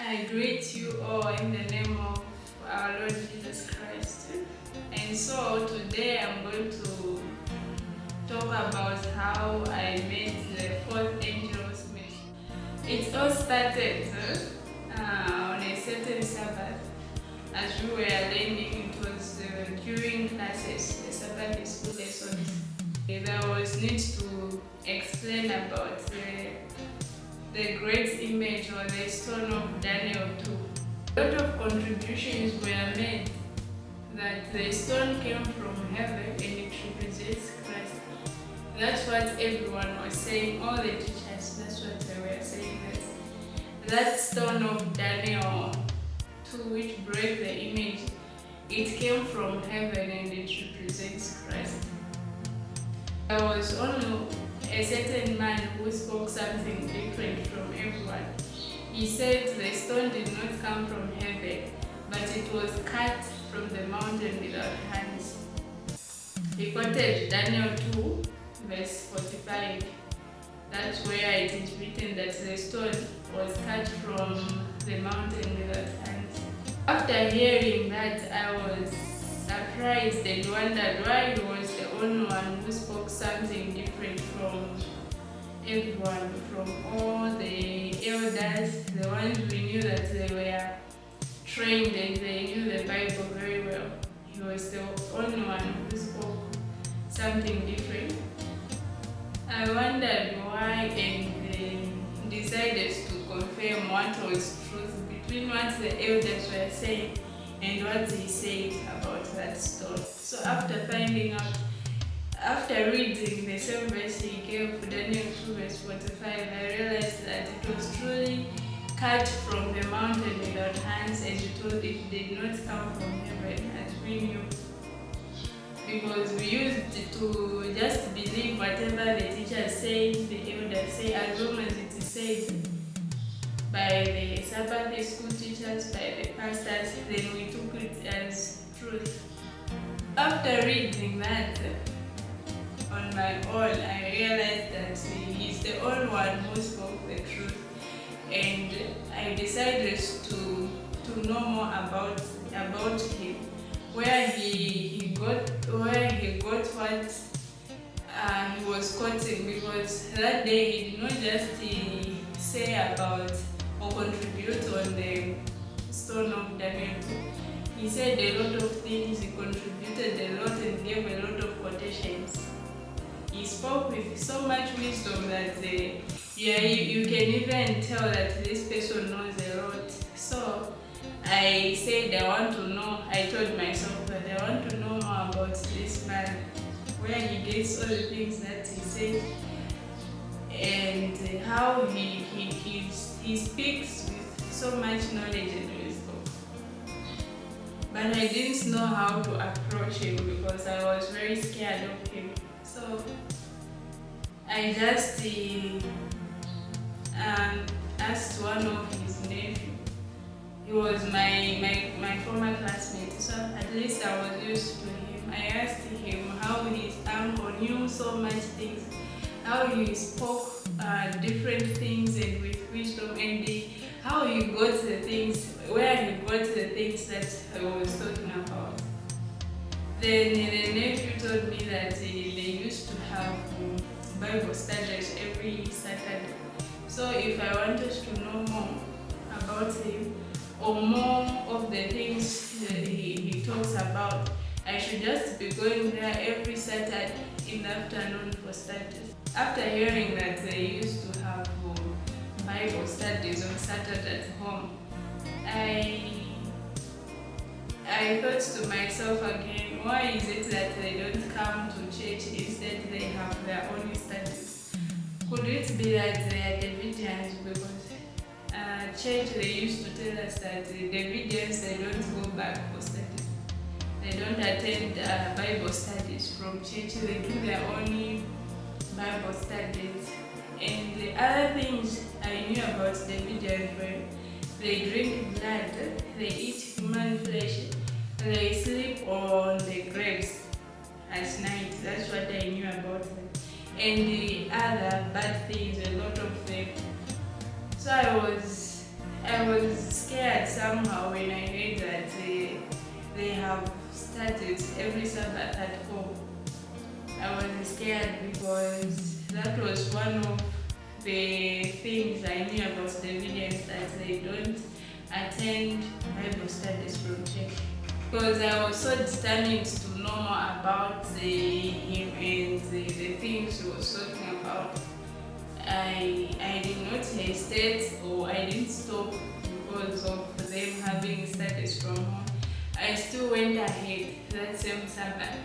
I greet you all in the name of our Lord Jesus Christ. And so today I'm going to talk about how I met the fourth angel's mission. It all started on a certain Sabbath as we were learning. It was during classes, the Sabbath school lessons. There was need to explain about the great image or the stone of Daniel 2. A lot of contributions were made that the stone came from heaven and it represents Christ. That's what everyone was saying, all the teachers, that's what they were saying, that stone of Daniel 2 which break the image, it came from heaven and it represents Christ. There was only a certain man who spoke something different from everyone. He said the stone did not come from heaven, but it was cut from the mountain without hands. He quoted Daniel 2, verse 45. That's where it is written that the stone was cut from the mountain without hands. After hearing that, I was surprised and wondered why he was the only one who spoke something different from everyone, from all the elders, the ones we knew that they were trained and they knew the Bible very well. He was the only one who spoke something different. I wondered why and decided to confirm what was truth between what the elders were saying and what he said about that stone. So after finding out, after reading the same verse he gave, Daniel 2 verse 45, I realized that it was truly cut from the mountain without hands, and it did not come from heaven as we knew. Because we used to just believe whatever the teachers say, the elders say, as long as it is said by the Sabbath school teachers, by the pastors, then we took it as truth. After reading that on my own, I realized that he is the only one who spoke the truth, and I decided to know more about him, where he got what he was quoting, because that day he did not just say about or contribute on the stone of Daniel 2. He said a lot of things, he contributed a lot and gave a lot of quotations. He spoke with so much wisdom that you can even tell that this person knows a lot. So I said I told myself that I want to know more about this man, where he gets all the things that he says and how he speaks with so much knowledge and wisdom. But I didn't know how to approach him because I was very scared of him. So I just asked one of his nephews. He was my former classmate, so at least I was used to him. I asked him how his uncle knew so much things, how he spoke different things and with wisdom, and how he got the things, where he got the things that I was talking about. Then the nephew told me that they used to have Bible studies every Saturday. So if I wanted to know more about him or more of the things that he talks about, I should just be going there every Saturday in the afternoon for studies. After hearing that they used to have Bible studies on Saturday at home, I thought to myself again, why is it that they don't come to church, instead they have their own studies? Could it be that they are Davidians? Because church, they used to tell us that the Davidians, they don't go back for studies. They don't attend Bible studies from church. They do their own Bible studies. And the other things I knew about Davidians were they drink blood, they eat human flesh, they sleep on the graves at night. That's what I knew about them. And the other bad things, a lot of them. So I was scared somehow when I heard that they have started every Sabbath at home. I was scared because that was one of the things I knew about the Davidians, that they don't attend Bible studies from church. Because I was so determined to know more about him and the things he was talking about. I did not hesitate, or I didn't stop because of them having studies from home. I still went ahead that same Sabbath.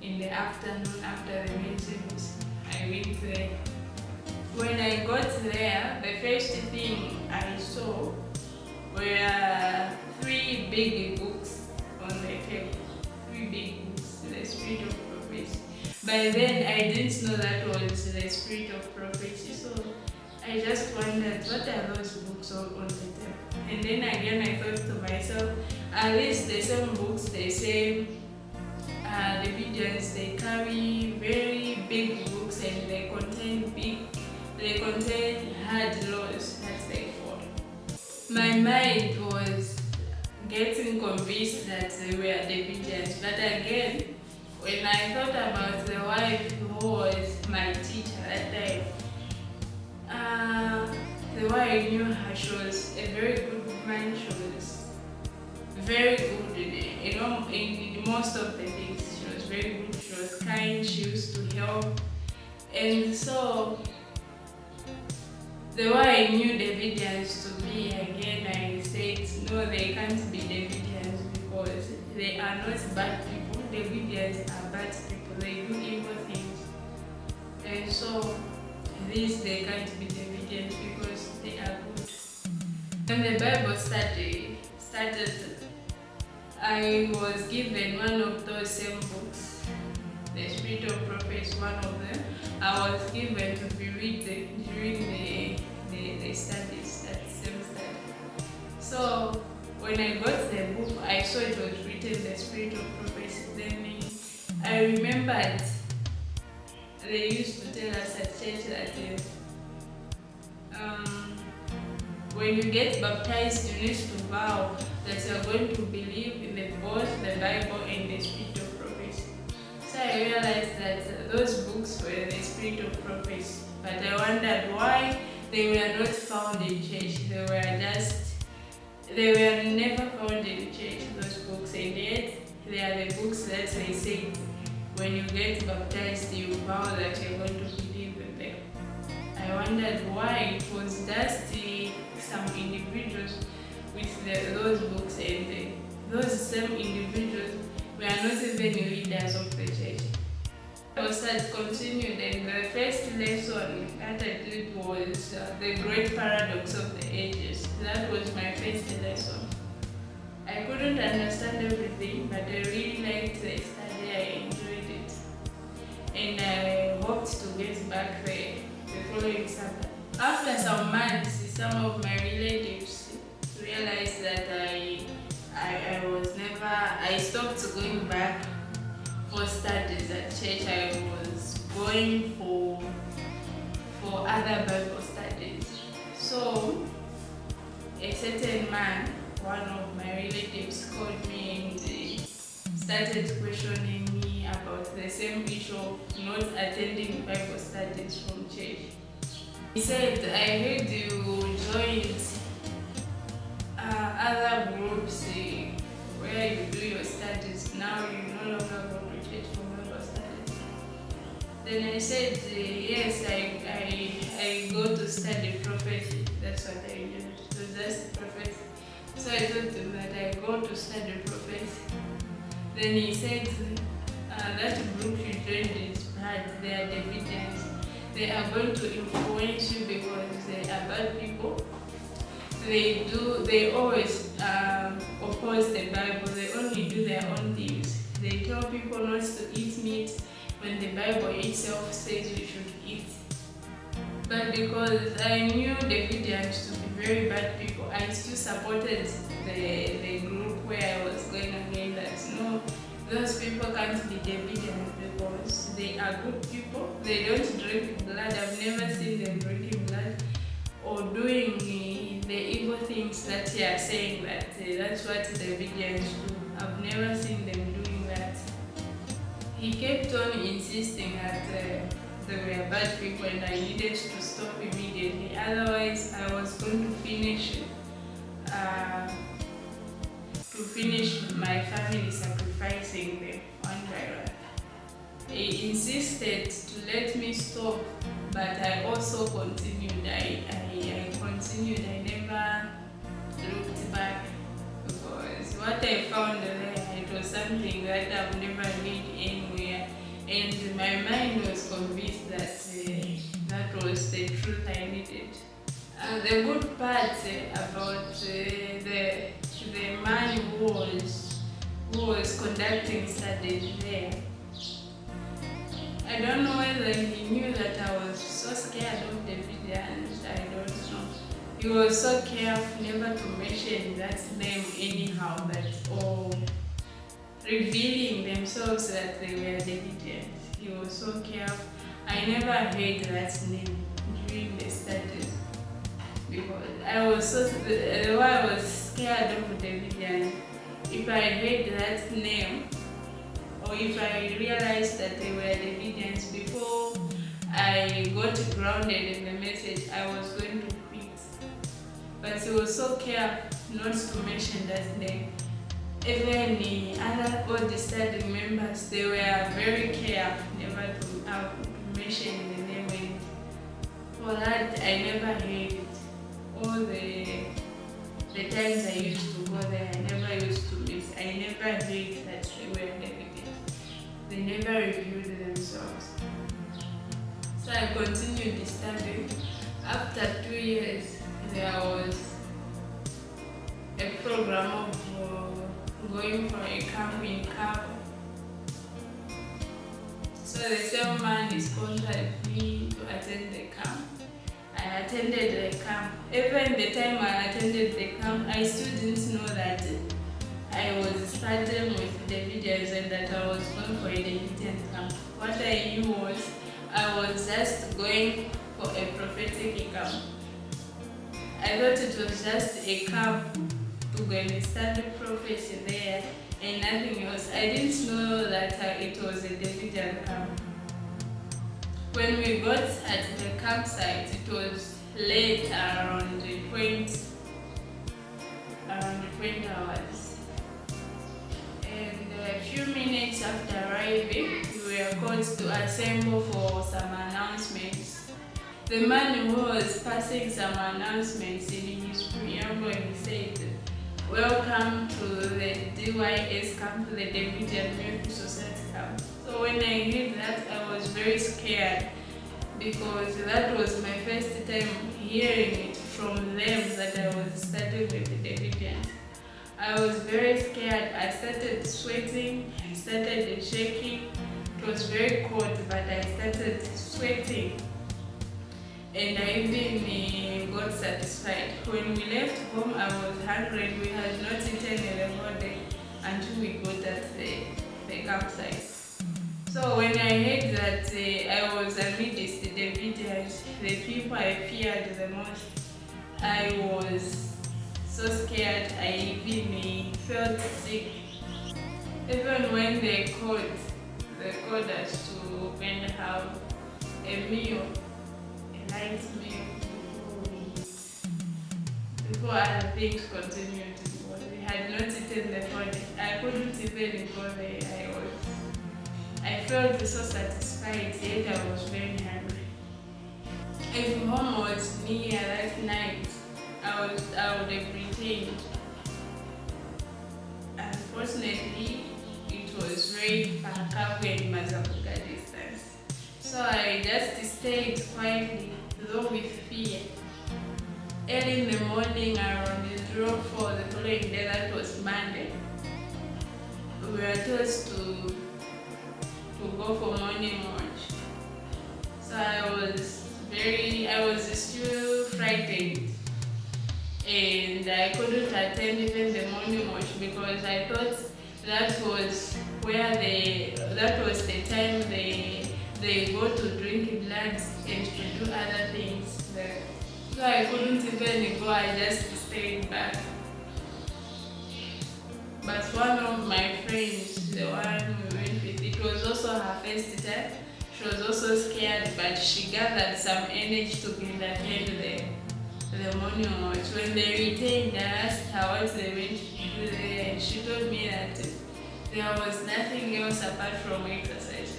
In the afternoon after the main service, I went there. When I got there, the first thing I saw were 3 big books on the table. 3 big books, the Spirit of Prophecy. By then, I didn't know that was the Spirit of Prophecy, so I just wondered, what are those books all on the table? And then again, I thought to myself, at least the same books, the same Davidians, they carry very big books and they contain hard laws that they follow. My mind was getting convinced that they were Davidians, but again, when I thought about the wife who was my teacher that time, the way I knew her, she was a very good woman. She was very good in most of the things. She was very good, she was kind, she used to help. And so, the way I knew Davidians to be, again I said, no, they can't be Davidians because they are not bad people. Davidians are bad people, they do evil things. And so, they can't be Davidians because they are good. When the Bible study started, I was given one of those same books, the Spirit of Prophecy, one of them. I was given to be reading during the studies, that same study. So when I got the book, I saw it was written the Spirit of Prophecy. Then I remembered they used to tell us at church that when you get baptized, you need to vow that you are going to believe in both the Bible and the Spirit of Prophecy. So I realized that those books were the Spirit of Prophecy, but I wondered why they were not found in church. They were never found in church, those books, and yet they are the books that they say when you get baptized, you vow that you're going to believe in them. I wondered why it was just some individuals with those books, and those same individuals were not even leaders of the church. I was continued, and the first lesson that I did was the great paradox of the ages. That was my first lesson. I couldn't understand everything, but I really liked the study. I enjoyed it, and I hoped to get back there the following Sabbath. After some months, some of my relatives realized that I stopped going back for studies at church. I was going for other Bible studies. So a certain man, one of my relatives, called me and started questioning me about the same issue of not attending Bible studies from church. He said, I heard you joined other groups where you do your studies. Now you no longer go to church for Bible studies. Then I said, yes, I go to study prophecy. That's what I do. So that's prophecy. So I told him that I go to study prophecy. Then he said, that group you joined is bad. They are Davidians. They are going to influence you because they are bad people. They always oppose the Bible. They only do their own things. They tell people not to eat meat when the Bible itself says we should eat. But because I knew Davidians to be very bad people, I still supported the group where I was going again that no, those people can't be Davidians they are good people. They don't drink blood. I've never seen them drinking blood or doing the evil things that they are saying that that's what the Davidians do. I've never seen them doing that. He kept on insisting that they were bad people and I needed to stop immediately. Otherwise, I was going to finish my family sacrificing them one by one. He insisted to let me stop, but I also continued. I continued. I never looked back because what I found there, it was something that I've never read anywhere, and my mind was convinced that that was the truth I needed. The good part about the man who was conducting studies there, I don't know whether he knew that I was so scared of the Davidians. I don't know. He was so careful never to mention that name anyhow, or revealing themselves that they were Davidians. He was so careful. I never heard that name during the studies because I was scared of Davidians. If I heard that name, or if I realized that they were Davidians before I got grounded in the message, I was going to quit. But he was so careful not to mention that name. Even the other all the study members, they were very careful never to mention the name. And for that, I never heard it. All the times I used to go there, I never used to miss. I never heard that they were Davidians. They never reviewed themselves. So I continued the study. After 2 years, there was a program of going for a camp in Cabo. So the same man is contacted me to attend the camp. I attended the camp. Even the time I attended the camp, I still didn't know that I was studying with Davidians and that I was going for a Davidian camp. What I knew was I was just going for a prophetic camp. I thought it was just a camp to go and study prophecy there and nothing else. I didn't know that it was a Davidian camp. When we got at the campsite, it was late around the point hours. And a few minutes after arriving, we were called to assemble for some announcements. The man who was passing some announcements in his preamble, he said, "Welcome to the DYS camp, the Davidian Miracle Society camp." So when I heard that, I was very scared because that was my first time hearing it from them that I was studying with the Davidians. I was very scared. I started sweating, I started shaking. It was very cold, but I started sweating. And I even got satisfied. When we left home, I was hungry. We had not eaten in the whole day until we got at the campsite. So when I heard that I was amidst the Davidians, the people I feared the most, I was so scared. I even felt sick. Even when they called us to go and have a meal, a light meal before other things continued. We had not eaten the food. I couldn't even go there. I felt so satisfied, yet I was very hungry. If home was near that night, I would have retained. Unfortunately, it was very far, Kavu and Mazabuga distance. So I just stayed quietly, though with fear. Early in the morning, around 04 the following day, that was Monday, we were told to go for morning watch. So I was still frightened, and I couldn't attend even the morning watch because I thought that was the time they go to drink blood and to do other things there. So So I couldn't even go, I just stayed back. But one of my friends, the one we went with, it was also her first time. She was also scared, but she gathered some energy to attend the morning watch. When they returned, I asked her what they went to do there, and she told me that there was nothing else apart from exercise.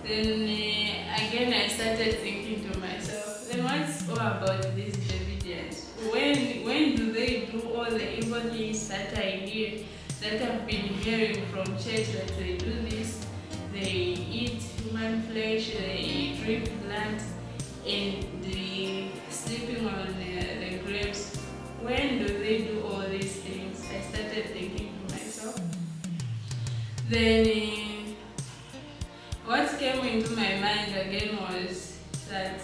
Then again, I started thinking to myself, then what's all about these Davidians? When do they do all the evil things that I hear, that I've been hearing from church, that they do this, they eat human flesh, they drink blood, and they sleeping on the graves? When do they do all these things? I started thinking to myself. Then what came into my mind again was that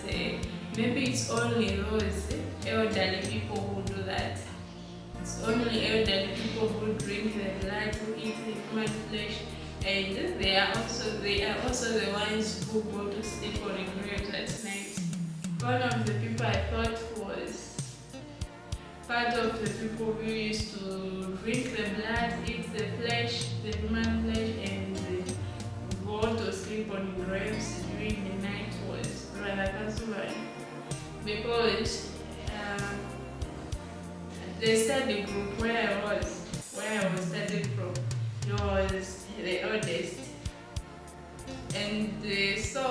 maybe it's only those elderly people who do that. It's only elderly people who drink the blood, who eat the human flesh, and they are also the ones who go to sleep on the graves at night. One of the people I thought was part of the people who used to drink the blood, eat the flesh, the human flesh, and go to sleep on graves during the night was Brother Kasubai. Because the study group where I was studying from, he was the oldest. And so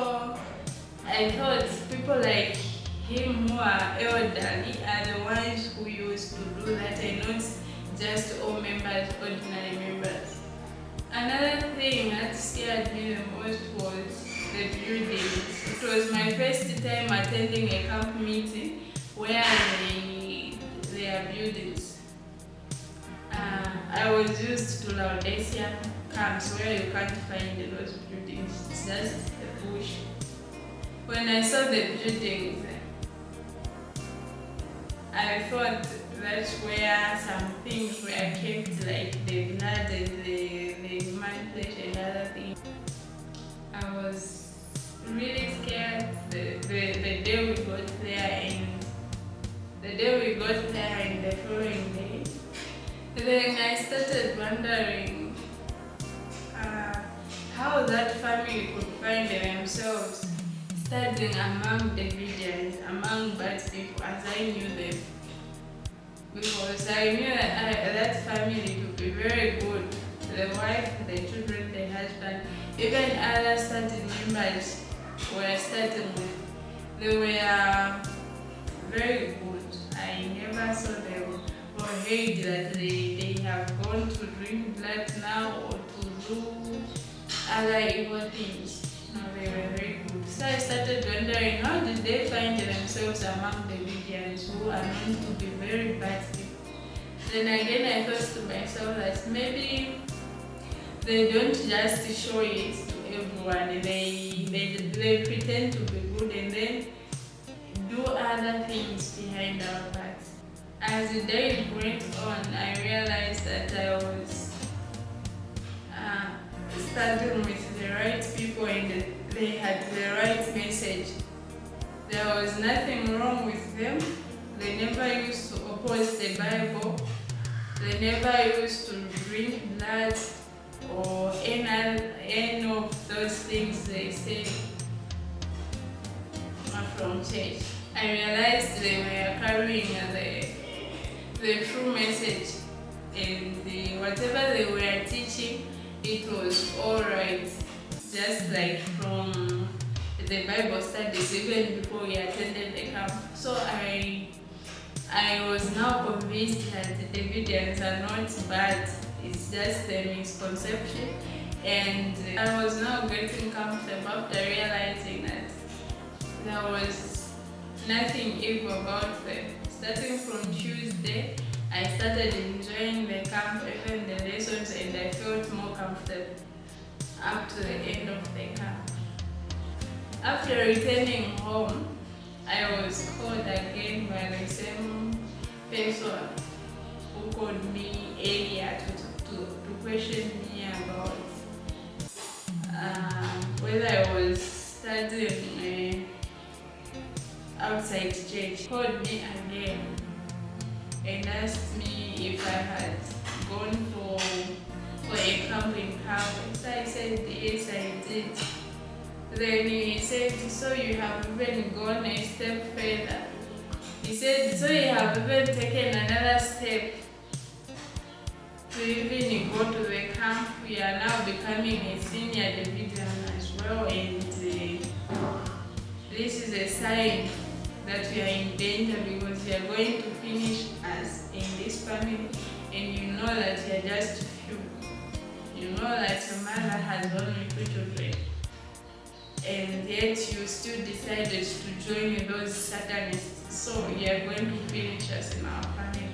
I thought people like him who are elderly are the ones who used to do that, and not just all members, ordinary members. Another thing that scared me the most was the buildings. It was my first time attending a camp meeting where there are buildings. I was used to Laodicea camps where you can't find those buildings. It's just a bush. When I saw the buildings, I thought that's where some things were kept, like the blood and the human flesh and other things. I was really scared the day we got there, and the following day. Then I started wondering how that family could find themselves studying among the Davidians, among bad people, as I knew them. Because I knew that family to be very good. The wife, the children, the husband, even other study members were studying with. They were very good. I never saw them or heard that they have gone to drink blood now or to do other evil things. No, they were very good. So I started wondering, how did they find themselves among the Davidians who are known to be very bad people? Then again I thought to myself that maybe they don't just show it to everyone. They pretend to be good and then do other things behind our backs. As the day went on, I realized that I was standing with the right people and they had the right message. There was nothing wrong with them. They never used to oppose the Bible. They never used to drink blood or any of those things they say from church. I realized they were carrying the true message, and whatever they were teaching, it was alright. Just like from the Bible studies, even before we attended the camp. So I was now convinced that the Davidians are not bad. It's just a misconception, and I was now getting comfortable after realizing that there was nothing evil about them. Starting from Tuesday, I started enjoying the camp, even the lessons, and I felt more comfortable up to the end of the camp. After returning home, I was called again by the same person who called me earlier to question me about whether I was studying outside church called me again and asked me if I had gone for a camp in Calvary. So I said yes, I did. Then he said, so you have even gone a step further. He said, so you have even taken another step to even go to the camp. We are now becoming a senior division as well, and this is a sign that we are in danger because we are going to finish us in this family, and you know that you are just few. You know that your mother has only 2 children, and yet you still decided to join those Satanists. So you are going to finish us in our family.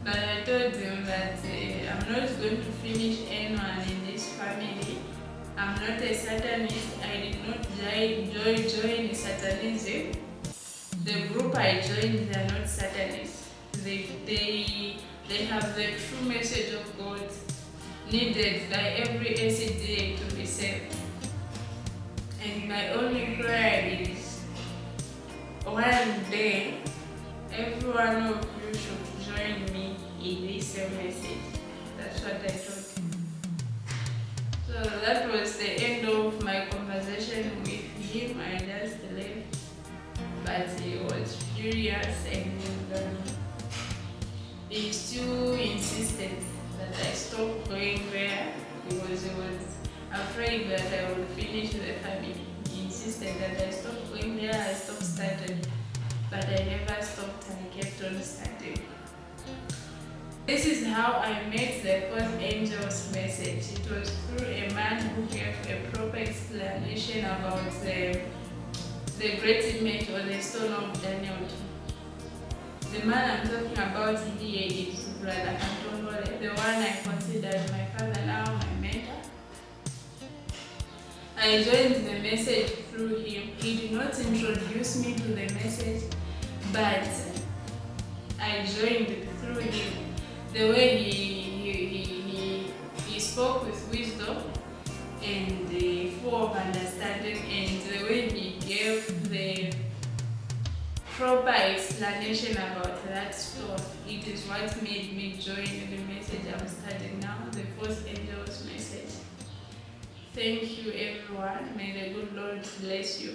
But I told him that I'm not going to finish anyone in this family. I'm not a Satanist. I did not join Satanism. The group I joined, they are not Satanists. They have the true message of God needed by every SDA to be saved. And my only prayer is one day every one of you should join me in this message. That's what I told him. So that was the end of my conversation with him. I just left, but he was furious, and he still insisted that I stop going there because he was afraid that I would finish the family. He insisted that I stop going there. I stopped studying, but I never stopped. I kept on studying. This is how I met the first angel's message. It was through a man who gave a proper explanation about the great image or the stone of Daniel 2. The man I'm talking about here is Brother Antonole, the one I considered my father, now my mentor. I joined the message through him. He did not introduce me to the message, but I joined through him. The way he spoke with wisdom and full of understanding, and the way he gave the proper explanation about that stone, it is what made me join the message I'm studying now, the first angel's message. Thank you, everyone. May the good Lord bless you.